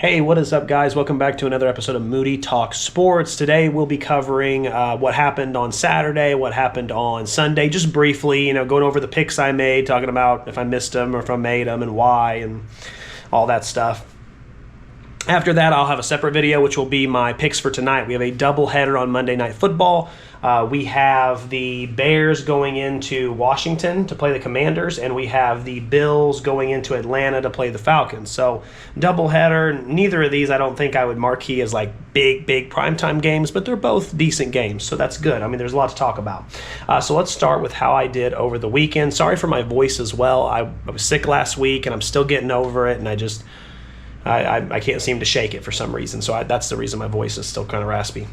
Hey, what is up, guys? Welcome back to another episode of Moody Talk Sports. Today, we'll be covering what happened on Saturday, what happened on Sunday, just briefly, going over the picks I made, talking about if I missed them or if I made them and why and all that stuff. After that, I'll have a separate video, which will be my picks for tonight. We have a doubleheader on Monday Night Football. We have the Bears going into Washington to play the Commanders, and we have the Bills going into Atlanta to play the Falcons. So, doubleheader. Neither of these I don't think I would marquee as like big primetime games, but they're both decent games, so that's good. I mean, there's a lot to talk about. So let's start with how I did over the weekend. Sorry for my voice as well. I was sick last week, and I'm still getting over it, and I can't seem to shake it for some reason, so that's the reason my voice is still kind of raspy.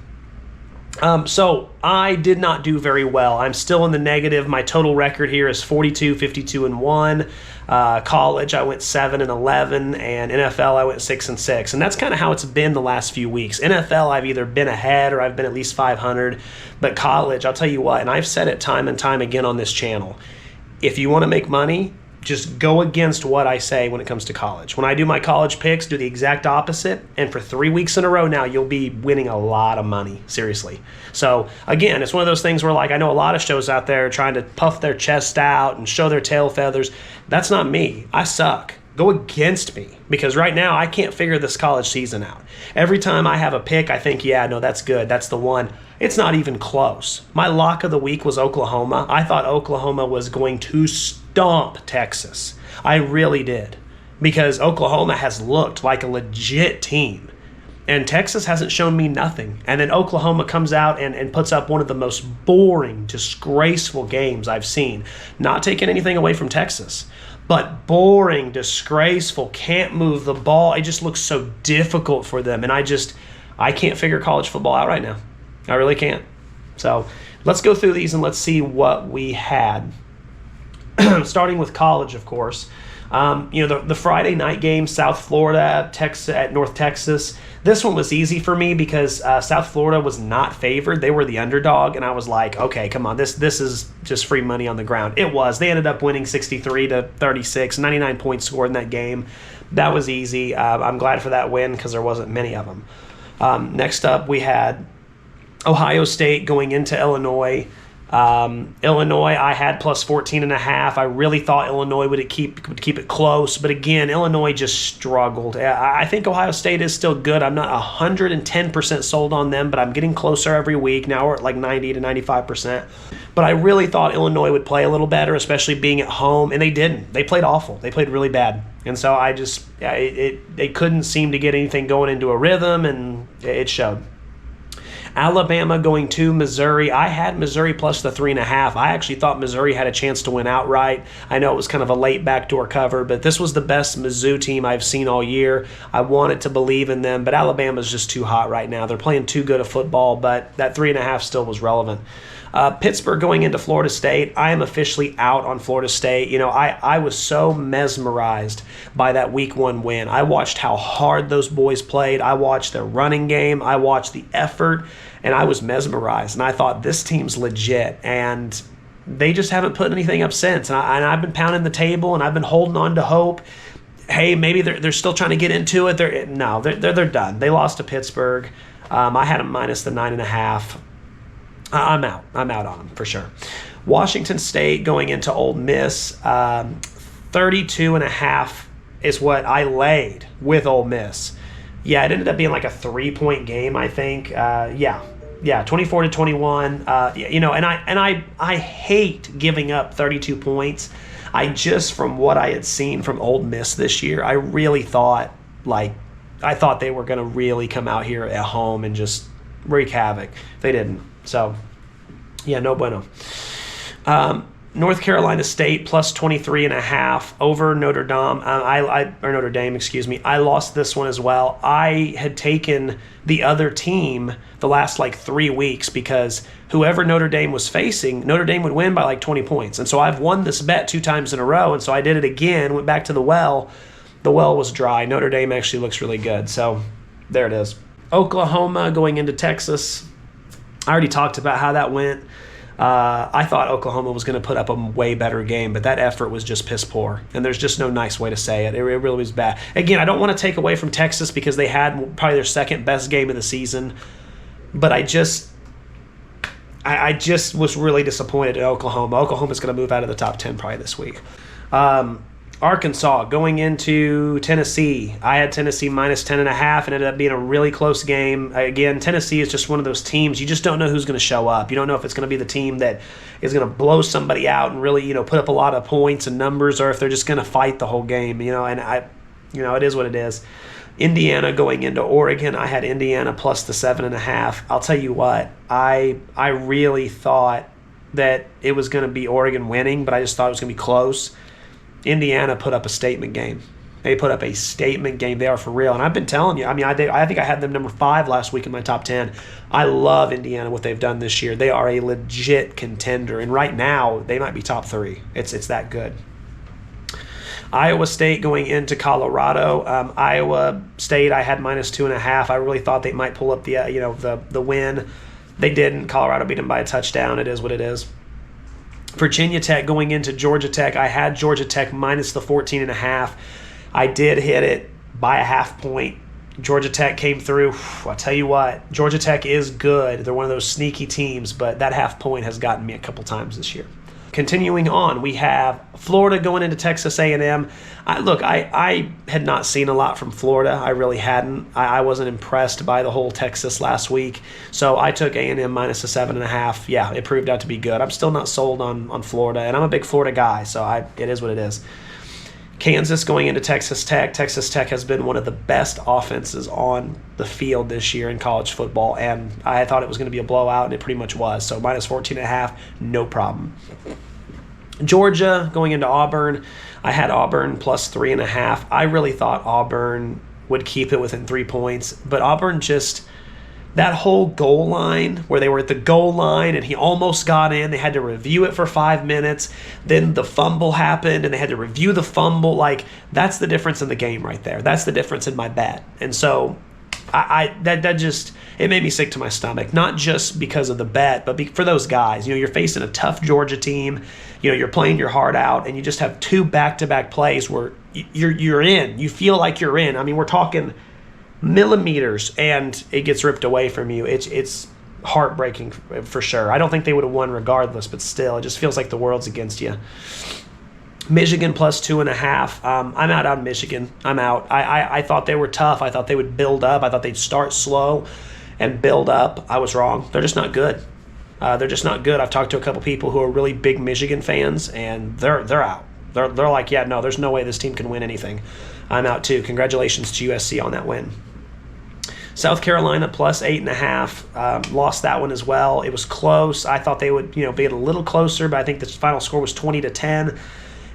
So I did not do very well. I'm still in the negative. My total record here is 42, 52, and 1. College, I went 7 and 11, and NFL, I went 6 and 6. And that's kind of how it's been the last few weeks. NFL, I've either been ahead or I've been at least 500. But college, I'll tell you what, and I've said it time and time again on this channel, if you want to make money, just go against what I say when it comes to college. When I do my college picks, do the exact opposite, and for 3 weeks in a row now, you'll be winning a lot of money, seriously. So, again, it's one of those things where, like, I know a lot of shows out there trying to puff their chest out and show their tail feathers. That's not me. I suck. Go against me, because right now I can't figure this college season out. Every time I have a pick, I think, yeah, no, that's good. That's the one. It's not even close. My lock of the week was Oklahoma. I thought Oklahoma was going to stomp Texas. I really did, because Oklahoma has looked like a legit team, and Texas hasn't shown me nothing. And then Oklahoma comes out and puts up one of the most boring, disgraceful games I've seen. Not taking anything away from Texas, but boring, disgraceful, can't move the ball. It just looks so difficult for them, and I can't figure college football out right now. I really can't. So let's go through these and let's see what we had. Starting with college, of course. The Friday night game, South Florida, Texas at North Texas. This one was easy for me because South Florida was not favored. They were the underdog, and I was like, okay, come on, this is just free money on the ground. It was. They ended up winning 63-36, 99 points scored in that game. That was easy. I'm glad for that win because there wasn't many of them. Next up, we had Ohio State going into Illinois. Illinois, I had plus 14.5. I really thought Illinois would keep it close, but again, Illinois just struggled. I think Ohio State is still good. I'm not 110% sold on them, but I'm getting closer every week. Now we're at like 90 to 95%. But I really thought Illinois would play a little better, especially being at home, and they didn't. They played awful. They played really bad. And so they couldn't seem to get anything going into a rhythm, and it showed. Alabama going to Missouri. I had Missouri plus the 3.5. I actually thought Missouri had a chance to win outright. I know it was kind of a late backdoor cover, but this was the best Mizzou team I've seen all year. I wanted to believe in them, but Alabama's just too hot right now. They're playing too good a football, but that 3.5 still was relevant. Pittsburgh going into Florida State. I am officially out on Florida State. I was so mesmerized by that week 1 win. I watched how hard those boys played. I watched their running game. I watched the effort, and I was mesmerized. And I thought, this team's legit. And they just haven't put anything up since. And I've been pounding the table, and I've been holding on to hope. Hey, maybe they're still trying to get into it. They're done. They lost to Pittsburgh. I had them minus the 9.5. I'm out on them for sure. Washington State going into Ole Miss, 32.5 is what I laid with Ole Miss. Yeah, it ended up being like a 3-point game, I think. 24-21. And I hate giving up 32 points. From what I had seen from Ole Miss this year, I really thought they were going to really come out here at home and just wreak havoc. They didn't. So, yeah, no bueno. North Carolina State plus 23.5 over Notre Dame. Notre Dame, excuse me. I lost this one as well. I had taken the other team the last 3 weeks because whoever Notre Dame was facing, Notre Dame would win by 20 points. And so I've won this bet 2 times in a row, and so I did it again, went back to the well. The well was dry. Notre Dame actually looks really good. So there it is. Oklahoma going into Texas. I already talked about how that went. I thought Oklahoma was going to put up a way better game, but that effort was just piss poor. And there's just no nice way to say it. It really was bad. Again, I don't want to take away from Texas because they had probably their second best game of the season, but I just was really disappointed in Oklahoma. Oklahoma's going to move out of the top 10 probably this week. Arkansas going into Tennessee. I had Tennessee minus 10.5 and ended up being a really close game. Again, Tennessee is just one of those teams. You just don't know who's going to show up. You don't know if it's going to be the team that is going to blow somebody out and really, put up a lot of points and numbers, or if they're just going to fight the whole game, and it is what it is. Indiana going into Oregon. I had Indiana plus the 7.5. I'll tell you what, I really thought that it was going to be Oregon winning, but I just thought it was going to be close. Indiana put up a statement game. They put up a statement game. They are for real. And I've been telling you, I think I had them number 5 last week in my top 10. I love Indiana, what they've done this year. They are a legit contender. And right now, they might be top 3. It's that good. Iowa State going into Colorado. Iowa State, I had minus 2.5. I really thought they might pull up the win. They didn't. Colorado beat them by a touchdown. It is what it is. Virginia Tech going into Georgia Tech. I had Georgia Tech minus the 14.5. I did hit it by a half point. Georgia Tech came through. I'll tell you what, Georgia Tech is good. They're one of those sneaky teams, but that half point has gotten me a couple times this year. Continuing on, we have Florida going into Texas A&M. I had not seen a lot from Florida. I really hadn't. I wasn't impressed by the whole Texas last week. So I took A&M minus a 7.5. Yeah, it proved out to be good. I'm still not sold on Florida, and I'm a big Florida guy, so it is what it is. Kansas going into Texas Tech. Texas Tech has been one of the best offenses on the field this year in college football, and I thought it was going to be a blowout, and it pretty much was. So minus 14.5, no problem. Georgia going into Auburn. I had Auburn plus 3.5. I really thought Auburn would keep it within 3 points, but Auburn just... that whole goal line where they were at the goal line and he almost got in, they had to review it for 5 minutes, then the fumble happened and they had to review the fumble. That's the difference in the game right there. That's the difference in my bet. And so that just, it made me sick to my stomach, not just because of the bet, but for those guys. You're facing a tough Georgia team, you're playing your heart out, and you just have 2 back-to-back plays where you're in. You feel like you're in. We're talking millimeters, and it gets ripped away from you. It's heartbreaking for sure. I don't think they would have won regardless, but still, it just feels like the world's against you. Michigan plus 2.5. I'm out on Michigan. I'm out. I thought they were tough. I thought they would build up. I thought they'd start slow and build up. I was wrong. They're just not good. They're just not good. I've talked to a couple people who are really big Michigan fans, and they're out. They're like, yeah, no, there's no way this team can win anything. I'm out too. Congratulations to USC on that win. South Carolina plus 8.5. Lost that one as well. It was close. I thought they would, be a little closer, but I think the final score was 20-10.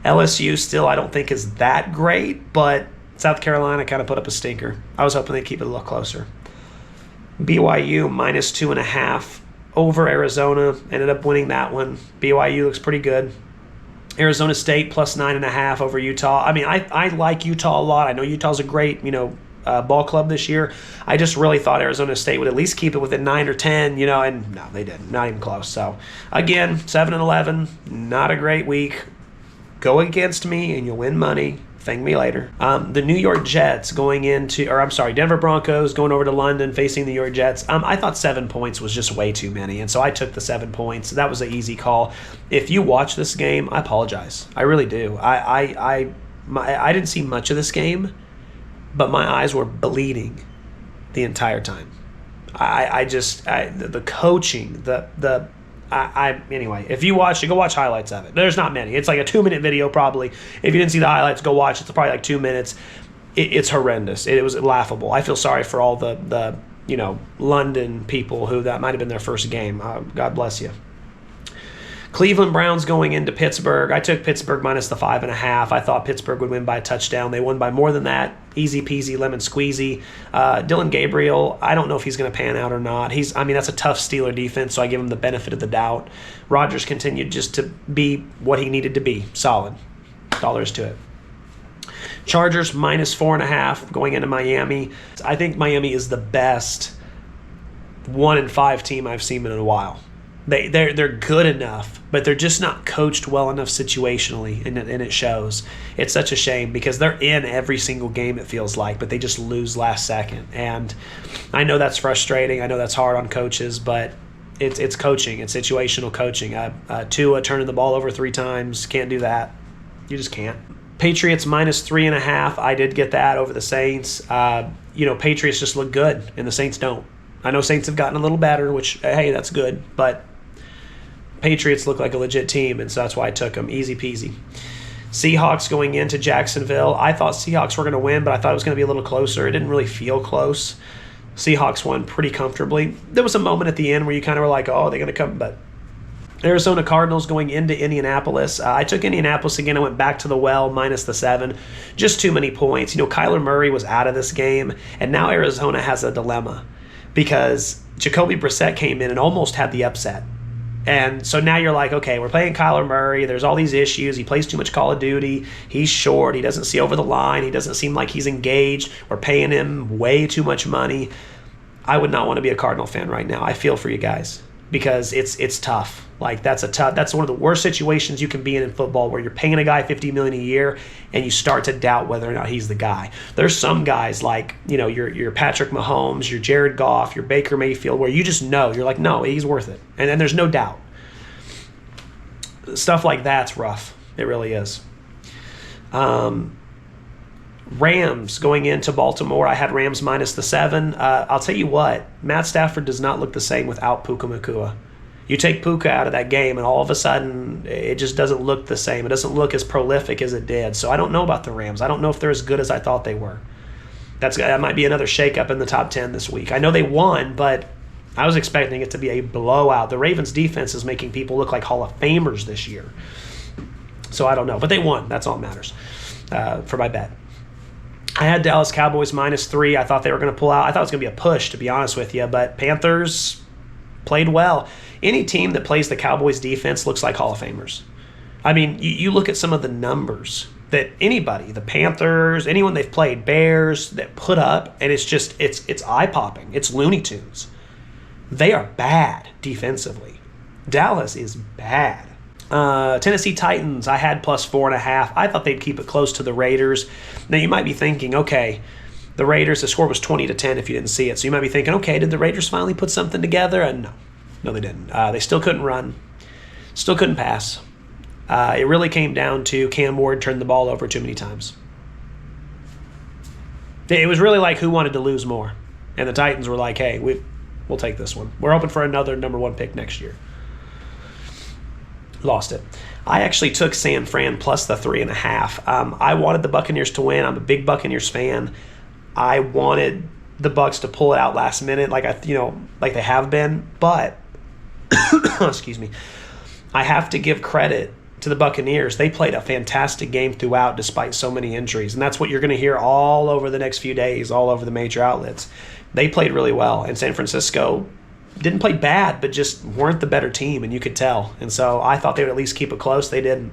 LSU still, I don't think is that great, but South Carolina kind of put up a stinker. I was hoping they'd keep it a little closer. BYU minus 2.5 over Arizona. Ended up winning that one. BYU looks pretty good. Arizona State plus 9.5 over Utah. I like Utah a lot. I know Utah's a great, ball club this year. I just really thought Arizona State would at least keep it within 9 or 10, and no, they didn't. Not even close. So, again, 7-11, not a great week. Go against me and you'll win money. Thank me later. The New York Jets Denver Broncos going over to London facing the New York Jets. I thought 7 points was just way too many, and so I took the 7 points. That was an easy call. If you watch this game, I apologize. I really do. I didn't see much of this game, but my eyes were bleeding the entire time. The coaching, anyway, if you watch it, go watch highlights of it. There's not many. It's like a 2-minute video probably. If you didn't see the highlights, go watch it. It's probably like 2 minutes. It's horrendous. It was laughable. I feel sorry for all the London people who that might have been their first game. God bless you. Cleveland Browns going into Pittsburgh. I took Pittsburgh minus the 5.5. I thought Pittsburgh would win by a touchdown. They won by more than that. Easy peasy, lemon squeezy. Dylan Gabriel, I don't know if he's going to pan out or not. That's a tough Steeler defense, so I give him the benefit of the doubt. Rodgers continued just to be what he needed to be. Solid. Dollars to it. Chargers minus 4.5 going into Miami. I think Miami is the best 1-5 team I've seen in a while. They're good enough, but they're just not coached well enough situationally, and it shows. It's such a shame because they're in every single game, it feels like, but they just lose last second. And I know that's frustrating. I know that's hard on coaches, but it's coaching. It's situational coaching. Tua turning the ball over 3 times, can't do that. You just can't. Patriots -3.5. I did get that over the Saints. Patriots just look good, and the Saints don't. I know Saints have gotten a little better, which, hey, that's good, but Patriots look like a legit team, and so that's why I took them. Easy peasy. Seahawks going into Jacksonville. I thought Seahawks were going to win, but I thought it was going to be a little closer. It didn't really feel close. Seahawks won pretty comfortably. There was a moment at the end where you kind of were like, oh, they're going to come, but Arizona Cardinals going into Indianapolis. I took Indianapolis again. I went back to the well, -7. Just too many points. Kyler Murray was out of this game, and now Arizona has a dilemma because Jacoby Brissett came in and almost had the upset. And so now you're like, okay, we're playing Kyler Murray. There's all these issues. He plays too much Call of Duty. He's short. He doesn't see over the line. He doesn't seem like he's engaged. We're paying him way too much money. I would not want to be a Cardinal fan right now. I feel for you guys because it's tough. Like that's one of the worst situations you can be in football, where you're paying a guy $50 million a year and you start to doubt whether or not he's the guy. There's some guys like, your Patrick Mahomes, your Jared Goff, your Baker Mayfield, where you just know, you're like, no, he's worth it. And then there's no doubt. Stuff like that's rough. It really is. Rams going into Baltimore. I had Rams -7. I'll tell you what, Matt Stafford does not look the same without Puka Nacua. You take Puka out of that game, and all of a sudden, it just doesn't look the same. It doesn't look as prolific as it did. So I don't know about the Rams. I don't know if they're as good as I thought they were. That might be another shakeup in the top 10 this week. I know they won, but I was expecting it to be a blowout. The Ravens' defense is making people look like Hall of Famers this year. So I don't know. But they won. That's all that matters for my bet. I had Dallas Cowboys -3. I thought they were going to pull out. I thought it was going to be a push, to be honest with you. But Panthers played well. Any team that plays the Cowboys defense looks like Hall of Famers. I mean, you look at some of the numbers that anybody, the Panthers, anyone they've played, Bears, that put up, and it's eye-popping. It's Looney Tunes. They are bad defensively. Dallas is bad. Tennessee Titans, I had +4.5. I thought they'd keep it close to the Raiders. Now, you might be thinking, okay, the Raiders, the score was 20-10 if you didn't see it. So you might be thinking, okay, did the Raiders finally put something together? And no, they didn't. They still couldn't run, still couldn't pass. It really came down to Cam Ward turned the ball over too many times. It was really like who wanted to lose more. And the Titans were like, hey, we'll take this one. We're hoping for another number 1 pick next year. Lost it. I actually took San Fran plus the 3.5. I wanted the Buccaneers to win. I'm a big Buccaneers fan. I wanted the Bucs to pull it out last minute, like they have been. But excuse me, I have to give credit to the Buccaneers. They played a fantastic game throughout, despite so many injuries, and that's what you're going to hear all over the next few days, all over the major outlets. They played really well, and San Francisco didn't play bad, but just weren't the better team, and you could tell. And so I thought they would at least keep it close. They didn't.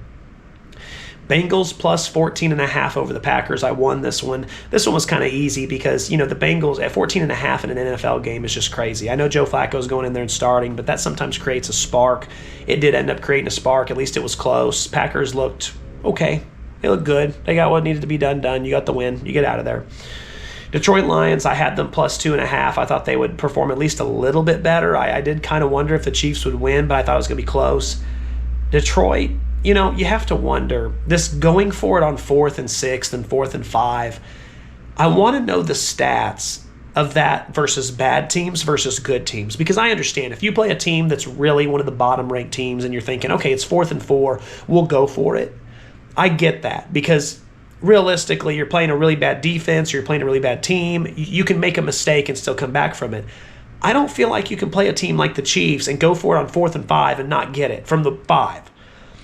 Bengals plus 14.5 over the Packers. I won this one. This one was kind of easy because, the Bengals at 14.5 in an NFL game is just crazy. I know Joe Flacco's going in there and starting, but that sometimes creates a spark. It did end up creating a spark. At least it was close. Packers looked okay. They looked good. They got what needed to be done. You got the win. You get out of there. Detroit Lions, I had them plus 2.5. I thought they would perform at least a little bit better. I did kind of wonder if the Chiefs would win, but I thought it was going to be close. Detroit, you have to wonder, this going for it on 4th and 6th and 4th and 5, I want to know the stats of that versus bad teams versus good teams. Because I understand, if you play a team that's really one of the bottom-ranked teams and you're thinking, okay, it's 4th and 4, we'll go for it. I get that, because realistically, you're playing a really bad defense, you're playing a really bad team, you can make a mistake and still come back from it. I don't feel like you can play a team like the Chiefs and go for it on 4th and 5 and not get it from the 5.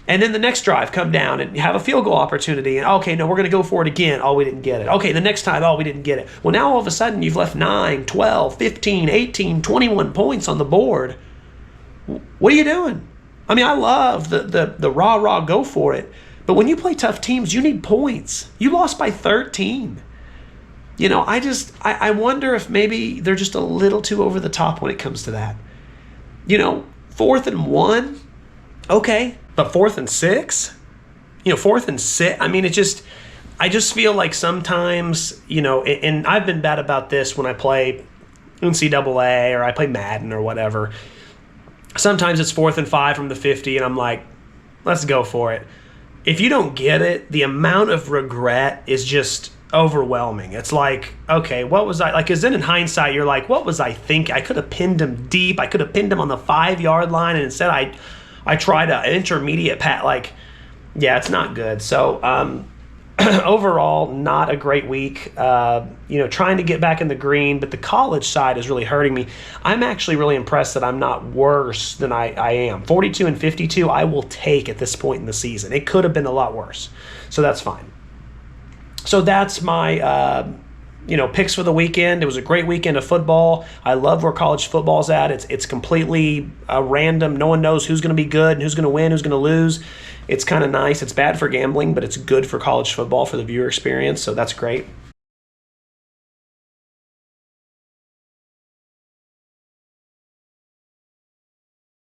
And then the next drive, come down and have a field goal opportunity. And, okay, no, we're going to go for it again. Oh, we didn't get it. Okay, the next time, oh, we didn't get it. Well, now all of a sudden you've left 9, 12, 15, 18, 21 points on the board. What are you doing? I mean, I love the rah-rah go for it. But when you play tough teams, you need points. You lost by 13. I wonder if maybe they're just a little too over the top when it comes to that. 4 4th and 1, okay. But 4th and 6? 4th and 6, I mean, I just feel like sometimes, and I've been bad about this when I play NCAA or I play Madden or whatever. Sometimes it's 4th and 5 from the 50, and I'm like, let's go for it. If you don't get it, the amount of regret is just overwhelming. It's like, okay, what was I like? Because then in hindsight, you're like, what was I thinking? I could have pinned him deep. I could have pinned him on the 5-yard line, and instead I tried an intermediate pat. Like, yeah, it's not good. So overall, not a great week. Trying to get back in the green, but the college side is really hurting me. I'm actually really impressed that I'm not worse than I am. 42 and 52, I will take at this point in the season. It could have been a lot worse, so that's fine. So that's my picks for the weekend. It was a great weekend of football. I love where college football's at. It's completely random. No one knows who's going to be good and who's going to win, who's going to lose. It's kind of nice. It's bad for gambling, but it's good for college football, for the viewer experience, so that's great.